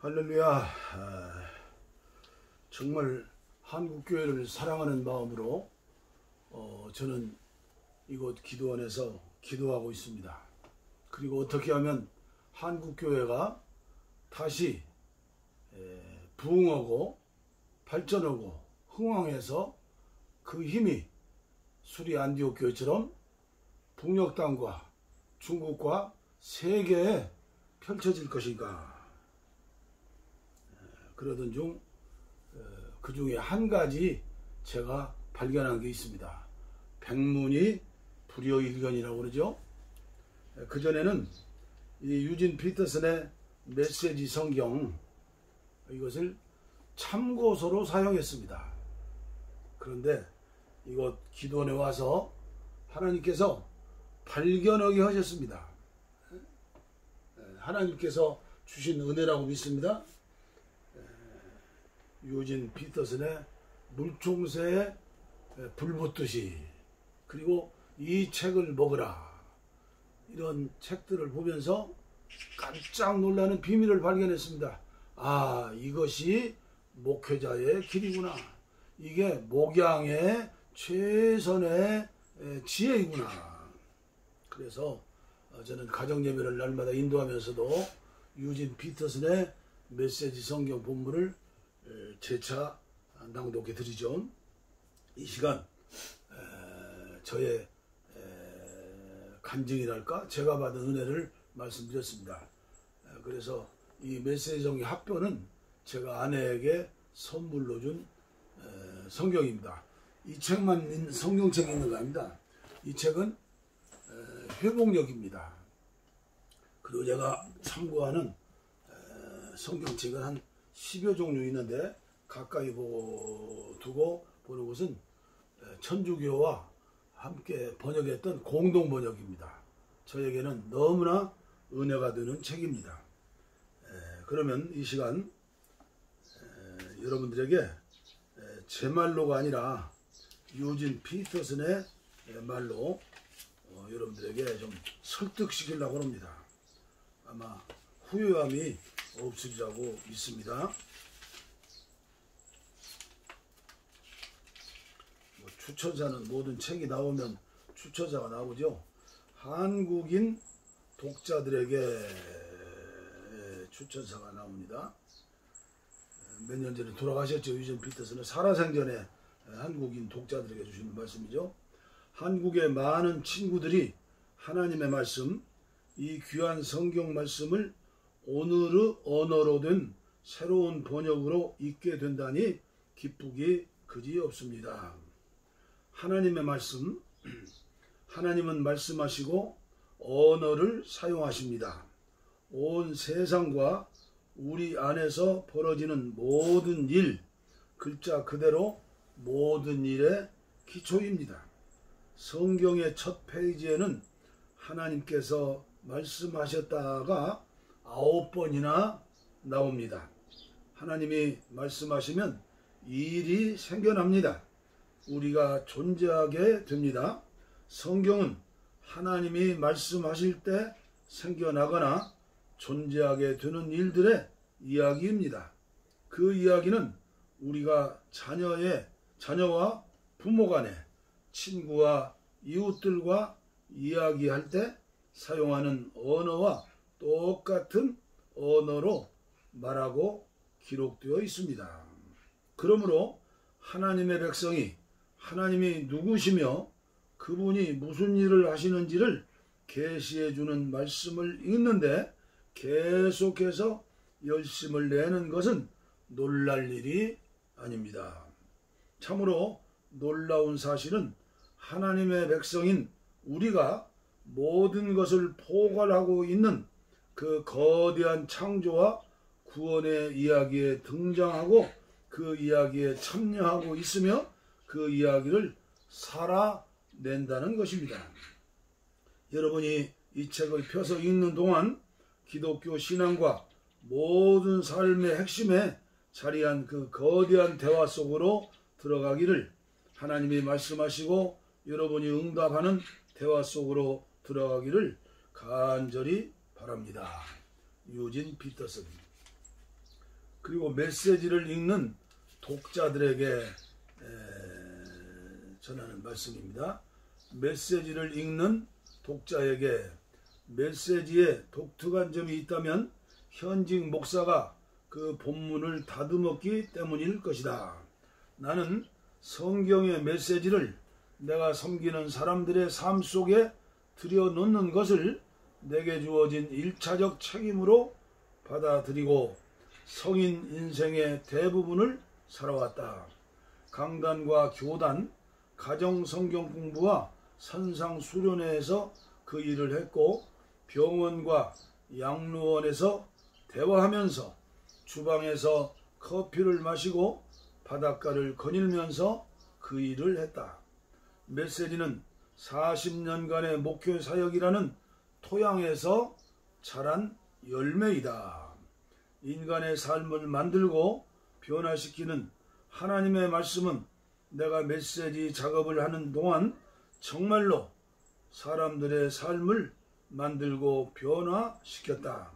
할렐루야. 정말 한국교회를 사랑하는 마음으로 저는 이곳 기도원에서 기도하고 있습니다. 그리고 어떻게 하면 한국교회가 다시 부흥하고 발전하고 흥왕해서 그 힘이 수리 안디옥 교회처럼 북녘 땅과 중국과 세계에 펼쳐질 것인가. 그러던 중 그 중에 한 가지 제가 발견한 게 있습니다. 백문이 불여일견이라고 그러죠. 그전에는 이 유진 피터슨의 메시지 성경, 이것을 참고서로 사용했습니다. 그런데 이곳 기도원에 와서 하나님께서 발견하게 하셨습니다. 하나님께서 주신 은혜라고 믿습니다. 유진 피터슨의 물총새에 불 붙듯이, 그리고 이 책을 먹으라, 이런 책들을 보면서 깜짝 놀라는 비밀을 발견했습니다. 아, 이것이 목회자의 길이구나. 이게 목양의 최선의 지혜이구나. 그래서 저는 가정예배를 날마다 인도하면서도 유진 피터슨의 메시지 성경 본문을 재차 낭독해 드리죠. 이 시간 저의 간증이랄까, 제가 받은 은혜를 말씀드렸습니다. 그래서 이 메시지 성경 합본은 제가 아내에게 선물로 준 성경입니다. 이 책만 성경책이 있는 거 아닙니다. 이 책은 회복력입니다. 그리고 제가 참고하는 성경책은 한 10여 종류 있는데, 가까이 두고 보는 것은 천주교와 함께 번역했던 공동 번역입니다. 저에게는 너무나 은혜가 되는 책입니다. 그러면 이 시간 여러분들에게 제 말로가 아니라 유진 피터슨의 말로 여러분들에게 좀 설득시키려고 합니다. 아마 후회함이 없으리라고 믿습니다. 추천사는 모든 책이 나오면 추천사가 나오죠. 한국인 독자들에게 추천사가 나옵니다. 몇 년 전에 돌아가셨죠. 유진 피터슨은 살아생전에 한국인 독자들에게 주시는 말씀이죠. 한국의 많은 친구들이 하나님의 말씀, 이 귀한 성경 말씀을 오늘의 언어로 된 새로운 번역으로 읽게 된다니 기쁘기 그지없습니다. 하나님의 말씀, 하나님은 말씀하시고 언어를 사용하십니다. 온 세상과 우리 안에서 벌어지는 모든 일, 글자 그대로 모든 일의 기초입니다. 성경의 첫 페이지에는 하나님께서 말씀하셨다가 9번이나 나옵니다. 하나님이 말씀하시면 일이 생겨납니다. 우리가 존재하게 됩니다. 성경은 하나님이 말씀하실 때 생겨나거나 존재하게 되는 일들의 이야기입니다. 그 이야기는 우리가 자녀와 부모 간에, 친구와 이웃들과 이야기할 때 사용하는 언어와 똑같은 언어로 말하고 기록되어 있습니다. 그러므로 하나님의 백성이 하나님이 누구시며 그분이 무슨 일을 하시는지를 계시해 주는 말씀을 읽는데 계속해서 열심을 내는 것은 놀랄 일이 아닙니다. 참으로 놀라운 사실은 하나님의 백성인 우리가 모든 것을 포괄하고 있는 그 거대한 창조와 구원의 이야기에 등장하고 그 이야기에 참여하고 있으며 그 이야기를 살아낸다는 것입니다. 여러분이 이 책을 펴서 읽는 동안 기독교 신앙과 모든 삶의 핵심에 자리한 그 거대한 대화 속으로 들어가기를, 하나님이 말씀하시고 여러분이 응답하는 대화 속으로 들어가기를 간절히 바랍니다. 유진 피터슨. 그리고 메시지를 읽는 독자들에게 전하는 말씀입니다. 메시지를 읽는 독자에게 메시지에 독특한 점이 있다면 현직 목사가 그 본문을 다듬었기 때문일 것이다. 나는 성경의 메시지를 내가 섬기는 사람들의 삶 속에 들여놓는 것을 내게 주어진 1차적 책임으로 받아들이고 성인 인생의 대부분을 살아왔다. 강단과 교단, 가정 성경 공부와 선상 수련회에서 그 일을 했고 병원과 양로원에서 대화하면서 주방에서 커피를 마시고 바닷가를 거닐면서 그 일을 했다. 메시지는 40년간의 목회 사역이라는 토양에서 자란 열매이다. 인간의 삶을 만들고 변화시키는 하나님의 말씀은 내가 메시지 작업을 하는 동안 정말로 사람들의 삶을 만들고 변화시켰다.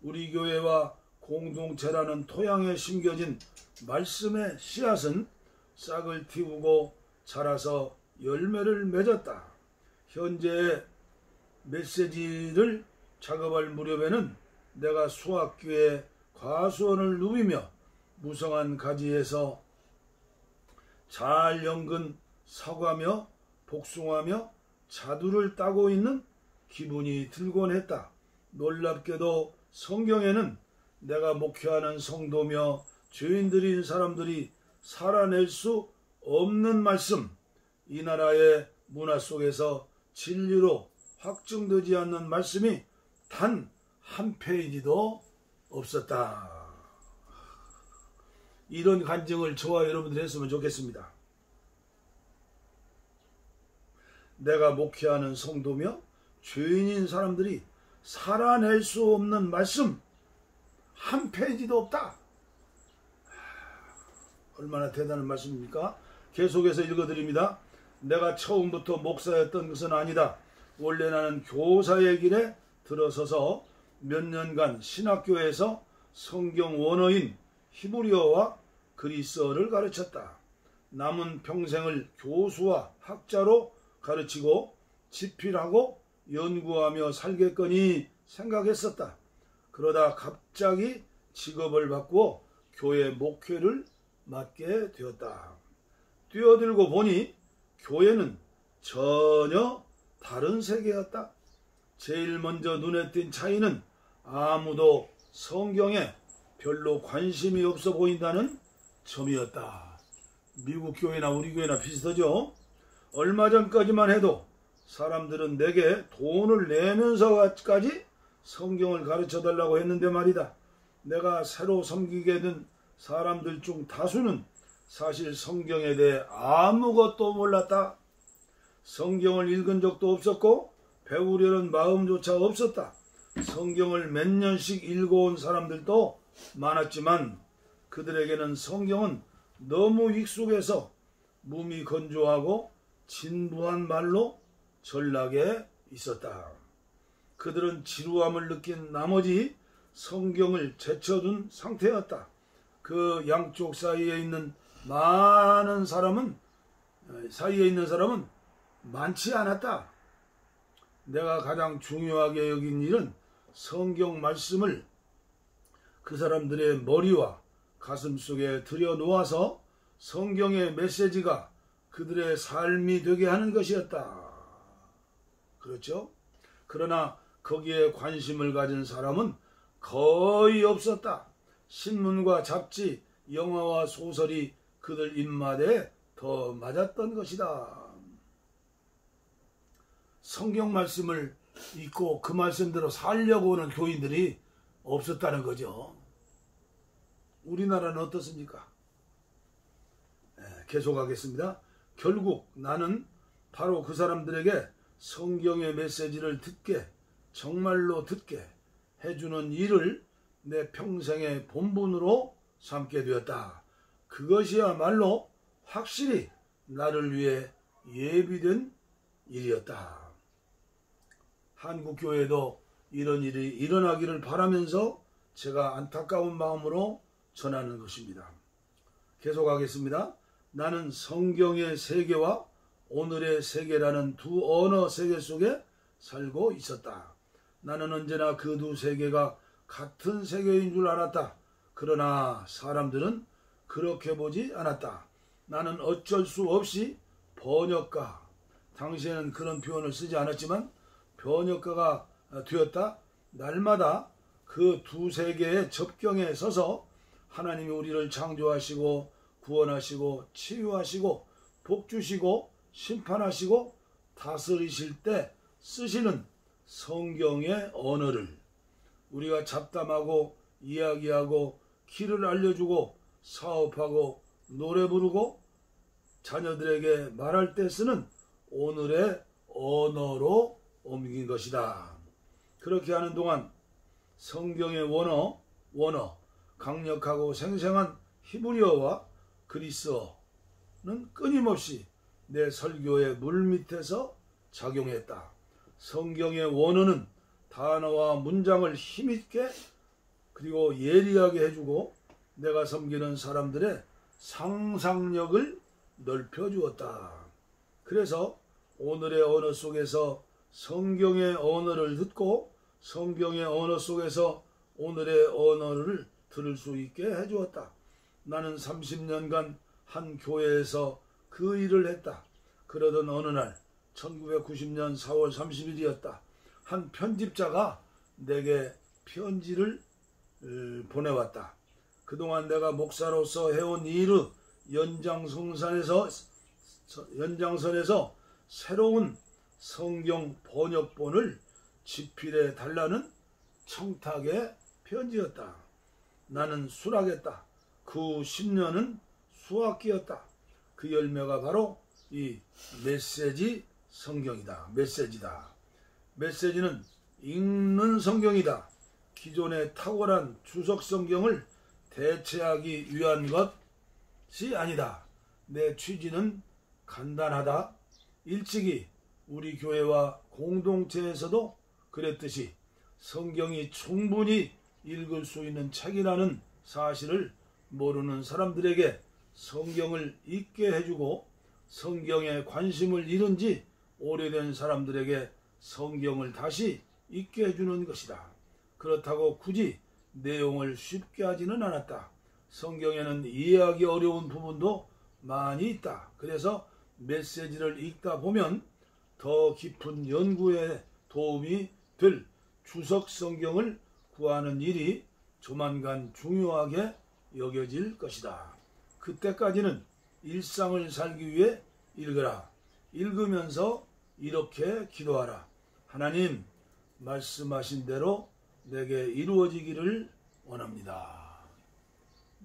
우리 교회와 공동체라는 토양에 심겨진 말씀의 씨앗은 싹을 틔우고 자라서 열매를 맺었다. 현재 메시지를 작업할 무렵에는 내가 수학교에 과수원을 누비며 무성한 가지에서 잘 연근 사과며 복숭아며 자두를 따고 있는 기분이 들곤 했다. 놀랍게도 성경에는 내가 목회하는 성도며 죄인들인 사람들이 살아낼 수 없는 말씀, 이 나라의 문화 속에서 진리로 확증되지 않는 말씀이 단 한 페이지도 없었다. 이런 간증을 저와 여러분들이 했으면 좋겠습니다. 내가 목회하는 성도며 죄인인 사람들이 살아낼 수 없는 말씀 한 페이지도 없다. 얼마나 대단한 말씀입니까? 계속해서 읽어드립니다. 내가 처음부터 목사였던 것은 아니다. 원래 나는 교사의 길에 들어서서 몇 년간 신학교에서 성경 원어인 히브리어와 그리스어를 가르쳤다. 남은 평생을 교수와 학자로 가르치고 집필하고 연구하며 살겠거니 생각했었다. 그러다 갑자기 직업을 바꾸어 교회 목회를 맡게 되었다. 뛰어들고 보니 교회는 전혀 다른 세계였다. 제일 먼저 눈에 띈 차이는 아무도 성경에 별로 관심이 없어 보인다는 점이었다. 미국 교회나 우리 교회나 비슷하죠? 얼마 전까지만 해도 사람들은 내게 돈을 내면서까지 성경을 가르쳐달라고 했는데 말이다. 내가 새로 섬기게 된 사람들 중 다수는 사실 성경에 대해 아무것도 몰랐다. 성경을 읽은 적도 없었고 배우려는 마음조차 없었다. 성경을 몇 년씩 읽어온 사람들도 많았지만 그들에게는 성경은 너무 익숙해서 몸이 건조하고 진부한 말로 전락에 있었다. 그들은 지루함을 느낀 나머지 성경을 제쳐둔 상태였다. 그 양쪽 사이에 있는 사람은 많지 않았다. 내가 가장 중요하게 여긴 일은 성경 말씀을 그 사람들의 머리와 가슴 속에 들여놓아서 성경의 메시지가 그들의 삶이 되게 하는 것이었다. 그렇죠? 그러나 거기에 관심을 가진 사람은 거의 없었다. 신문과 잡지, 영화와 소설이 그들 입맛에 더 맞았던 것이다. 성경 말씀을 읽고 그 말씀대로 살려고 하는 교인들이 없었다는 거죠. 우리나라는 어떻습니까? 계속하겠습니다. 결국 나는 바로 그 사람들에게 성경의 메시지를 듣게, 정말로 듣게 해주는 일을 내 평생의 본분으로 삼게 되었다. 그것이야말로 확실히 나를 위해 예비된 일이었다. 한국교회도 이런 일이 일어나기를 바라면서 제가 안타까운 마음으로 전하는 것입니다. 계속하겠습니다. 나는 성경의 세계와 오늘의 세계라는 두 언어 세계 속에 살고 있었다. 나는 언제나 그 두 세계가 같은 세계인 줄 알았다. 그러나 사람들은 그렇게 보지 않았다. 나는 어쩔 수 없이 번역가, 당시에는 그런 표현을 쓰지 않았지만 번역가가 되었다. 날마다 그 두 세계의 접경에 서서 하나님이 우리를 창조하시고 구원하시고 치유하시고 복주시고 심판하시고 다스리실 때 쓰시는 성경의 언어를 우리가 잡담하고 이야기하고 길을 알려주고 사업하고 노래 부르고 자녀들에게 말할 때 쓰는 오늘의 언어로 옮긴 것이다. 그렇게 하는 동안 성경의 원어, 강력하고 생생한 히브리어와 그리스어는 끊임없이 내 설교의 물밑에서 작용했다. 성경의 원어는 단어와 문장을 힘있게 그리고 예리하게 해주고 내가 섬기는 사람들의 상상력을 넓혀주었다. 그래서 오늘의 언어 속에서 성경의 언어를 듣고 성경의 언어 속에서 오늘의 언어를 들을 수 있게 해주었다. 나는 30년간 한 교회에서 그 일을 했다. 그러던 어느 날 1990년 4월 30일이었다. 한 편집자가 내게 편지를 보내왔다. 그동안 내가 목사로서 해온 일의 연장선에서 새로운 성경 번역본을 집필해 달라는 청탁의 편지였다. 나는 수락했다. 그 10년은 수학기였다. 그 열매가 바로 이 메시지 성경이다. 메시지는 읽는 성경이다. 기존의 탁월한 주석 성경을 대체하기 위한 것이 아니다. 내 취지는 간단하다. 일찍이 우리 교회와 공동체에서도 그랬듯이 성경이 충분히 읽을 수 있는 책이라는 사실을 모르는 사람들에게 성경을 읽게 해주고 성경에 관심을 잃은 지 오래된 사람들에게 성경을 다시 읽게 해주는 것이다. 그렇다고 굳이 내용을 쉽게 하지는 않았다. 성경에는 이해하기 어려운 부분도 많이 있다. 그래서 메시지를 읽다 보면 더 깊은 연구에 도움이 될 주석 성경을 구하는 일이 조만간 중요하게 여겨질 것이다. 그때까지는 일상을 살기 위해 읽으라. 읽으면서 이렇게 기도하라. 하나님, 말씀하신 대로 내게 이루어지기를 원합니다.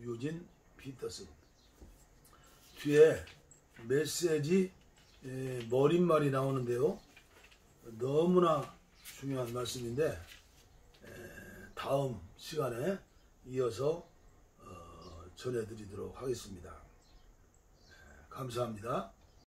유진 피터슨. 뒤에 메시지 머릿말이 나오는데요. 너무나 중요한 말씀인데 다음 시간에 이어서 전해드리도록 하겠습니다. 감사합니다.